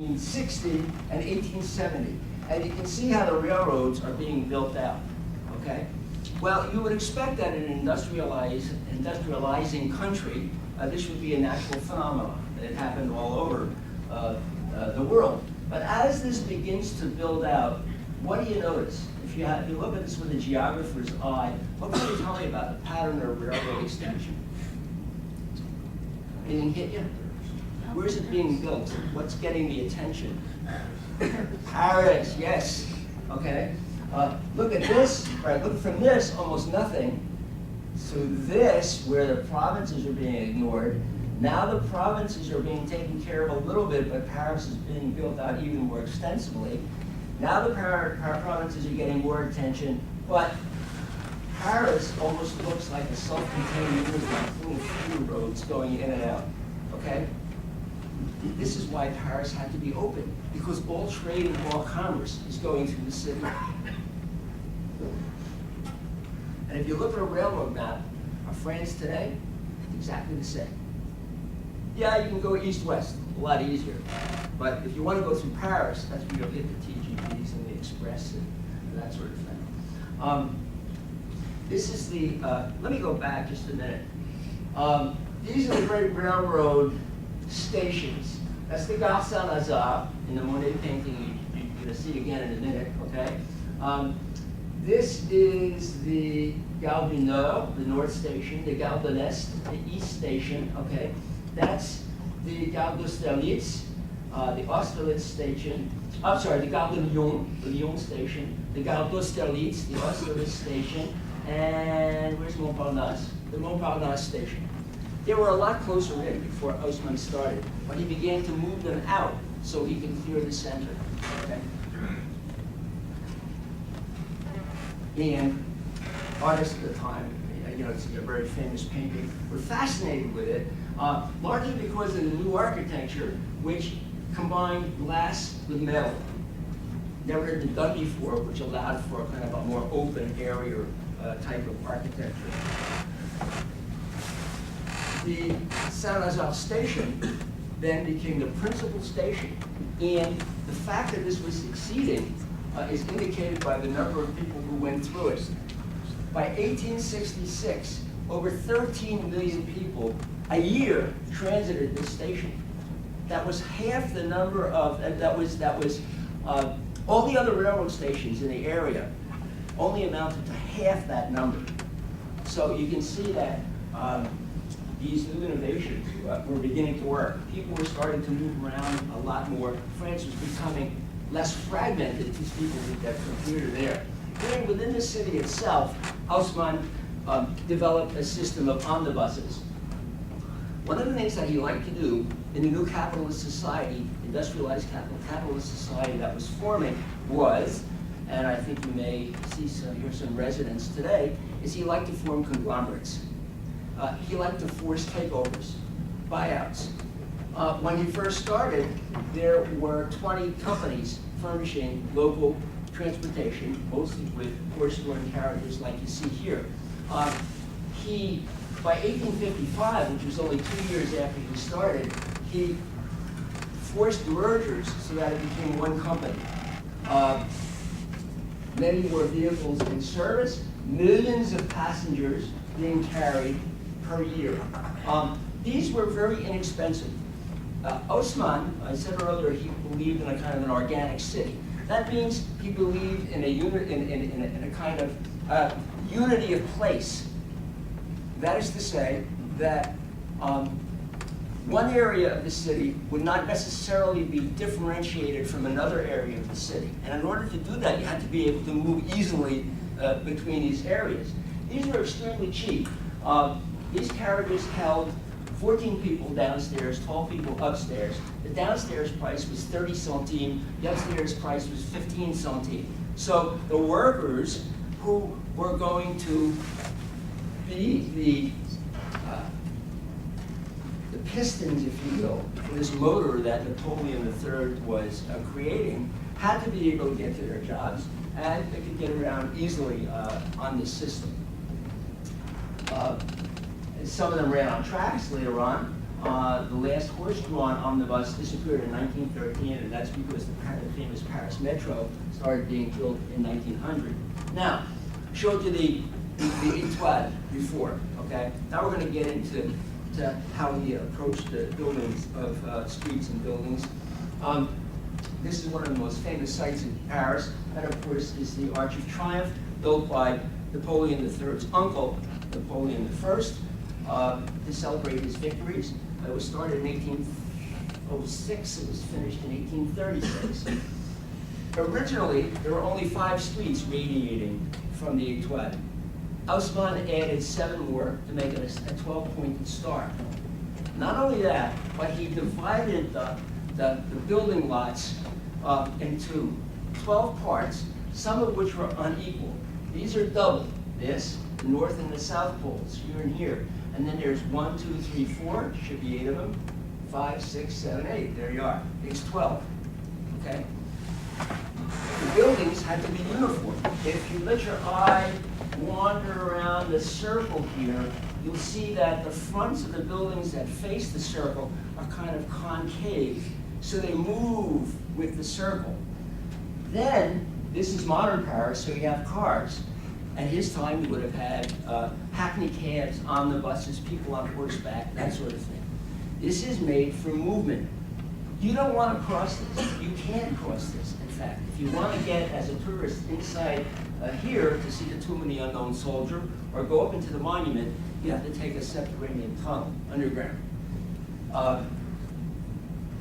1860 and 1870. And you can see how the railroads are being built out, okay? Well, you would expect that in an industrializing country, this would be a natural phenomenon. It happened all over the world. But as this begins to build out, what do you notice? If you look at this with a geographer's eye, what can you tell me about the pattern of railroad extension? Anything hit you? Where's it being built? What's getting the attention? Paris, yes. Okay. Look at this, right? Look from this, almost nothing, to this, where the provinces are being ignored. Now the provinces are being taken care of a little bit, but Paris is being built out even more extensively. Now the provinces are getting more attention, but Paris almost looks like a self-contained unit with little few roads going in and out. Okay. This is why Paris had to be open, because all trade and all commerce is going through the city. And if you look at a railroad map of France today, it's exactly the same. Yeah, you can go east-west, a lot easier. But if you want to go through Paris, that's where you'll hit the TGVs and the Express and that sort of thing. This is the, let me go back just a minute. These are the great railroad stations. That's the Gare Saint-Lazare in the Monet painting you're going to see again in a minute, okay? This is the Gare du Nord, the North Station, the Gare de l'Est, the East Station, okay? That's the Gare d'Austerlitz, the Austerlitz Station. I'm sorry, the Gare de Lyon, the Lyon Station, the Gare d'Austerlitz, the Austerlitz Station, and where's Montparnasse? The Montparnasse Station. They were a lot closer in before Haussmann started, but he began to move them out so he could clear the center. Okay? And artists at the time, you know, it's a very famous painting, were fascinated with it, largely because of the new architecture, which combined glass with metal. Never had been done before, which allowed for kind of a more open area type of architecture. The Saint-Lazare station then became the principal station, and the fact that this was succeeding is indicated by the number of people who went through it. By 1866, over 13 million people a year transited this station. That was half the number of, all the other railroad stations in the area only amounted to half that number. So you can see that these new innovations were beginning to work. People were starting to move around a lot more. France was becoming less fragmented because people would get from here to there. And within the city itself, Haussmann developed a system of omnibuses. One of the things that he liked to do in the new capitalist society, industrialized capitalist society that was forming was, and I think you may see hear some residents today, is he liked to form conglomerates. He liked to force takeovers, buyouts. When he first started, there were 20 companies furnishing local transportation, mostly with horse-drawn carriages like you see here. By 1855, which was only 2 years after he started, he forced mergers so that it became one company. Many more vehicles in service, millions of passengers being carried per year. These were very inexpensive. Haussmann, I said earlier, he believed in a kind of an organic city. That means he believed in a kind of unity of place. That is to say that one area of the city would not necessarily be differentiated from another area of the city. And in order to do that, you had to be able to move easily between these areas. These were extremely cheap. These carriages held 14 people downstairs, 12 people upstairs. The downstairs price was 30 centimes, the upstairs price was 15 centimes. So the workers who were going to be the pistons, if you will, for this motor that Napoleon III was creating, had to be able to get to their jobs, and they could get around easily on this system. Some of them ran on tracks later on. The last horse-drawn omnibus disappeared in 1913, and that's because the famous Paris Metro started being built in 1900. Now, I showed you the étoile before, okay? Now we're going to get into how we approach the buildings of streets and buildings. This is one of the most famous sites in Paris. That, of course, is the Arch of Triumph, built by Napoleon III's uncle, Napoleon I, to celebrate his victories. It was started in 1806. It was finished in 1836. Originally, there were only 5 streets radiating from the étoile. Haussmann added 7 more to make it a 12-pointed star. Not only that, but he divided the building lots into 12 parts, some of which were unequal. These are double. This, the north and the south poles, here and here. And then there's 1, 2, 3, 4, should be 8 of them, 5, 6, 7, 8. There you are. It's 12. Okay? The buildings had to be uniform. If you let your eye wander around the circle here, you'll see that the fronts of the buildings that face the circle are kind of concave, so they move with the circle. Then, this is modern Paris, so you have cars. At his time, you would have had hackney cabs, omnibuses, people on horseback, that sort of thing. This is made for movement. You don't want to cross this. You can't cross this, in fact. If you want to get, as a tourist, inside here to see the Tomb of the Unknown Soldier, or go up into the monument, you have to take a subterranean tunnel underground.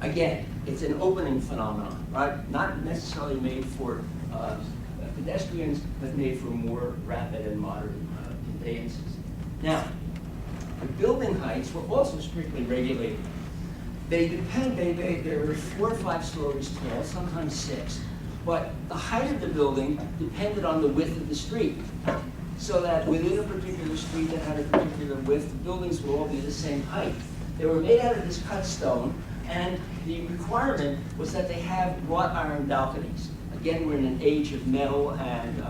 Again, it's an opening phenomenon, right? Not necessarily made for pedestrians, but made for more rapid and modern conveyances. Now, the building heights were also strictly regulated. They were 4 or 5 stories tall, sometimes 6, but the height of the building depended on the width of the street. So that within a particular street that had a particular width, the buildings would all be the same height. They were made out of this cut stone, and the requirement was that they have wrought iron balconies. Again, we're in an age of metal, and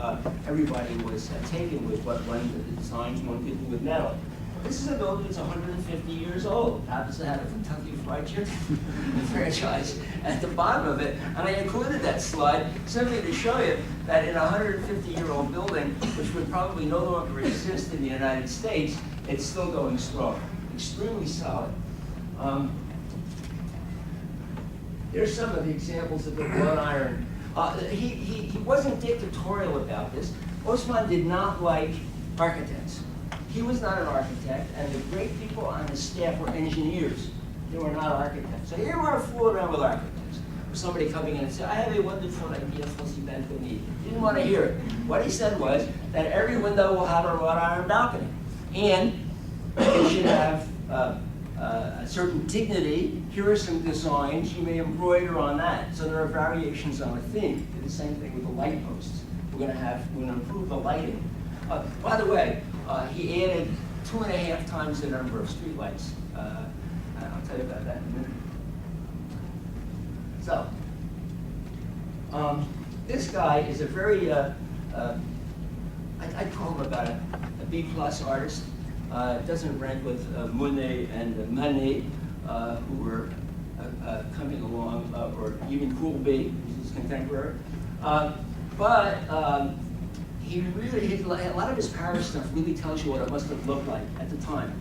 everybody was taken with what the designs one could do with metal. This is a building that's 150 years old. It happens to have a Kentucky Fried Chicken franchise at the bottom of it. And I included that slide simply to show you that in a 150-year-old building, which would probably no longer exist in the United States, it's still going strong, extremely solid. There's some of the examples of the wrought iron. He wasn't dictatorial about this. Haussmann did not like architects. He was not an architect, and the great people on his staff were engineers. They were not architects. So he didn't want to fool around with architects. Or somebody coming in and say, I have a wonderful idea for the balcony. He didn't want to hear it. What he said was that every window will have a wrought iron balcony. And it should have a certain dignity. Here are some designs. You may embroider on that. So there are variations on a theme. Do the same thing with the light posts. We're going to improve the lighting. By the way, he added 2.5 times the number of streetlights. I'll tell you about that in a minute. So, this guy is a very, I'd call him about a B-plus artist. Doesn't rank with Monet and Manet, who were coming along, or even Courbet, who's his contemporary. He really, a lot of his Paris stuff really tells you what it must have looked like at the time.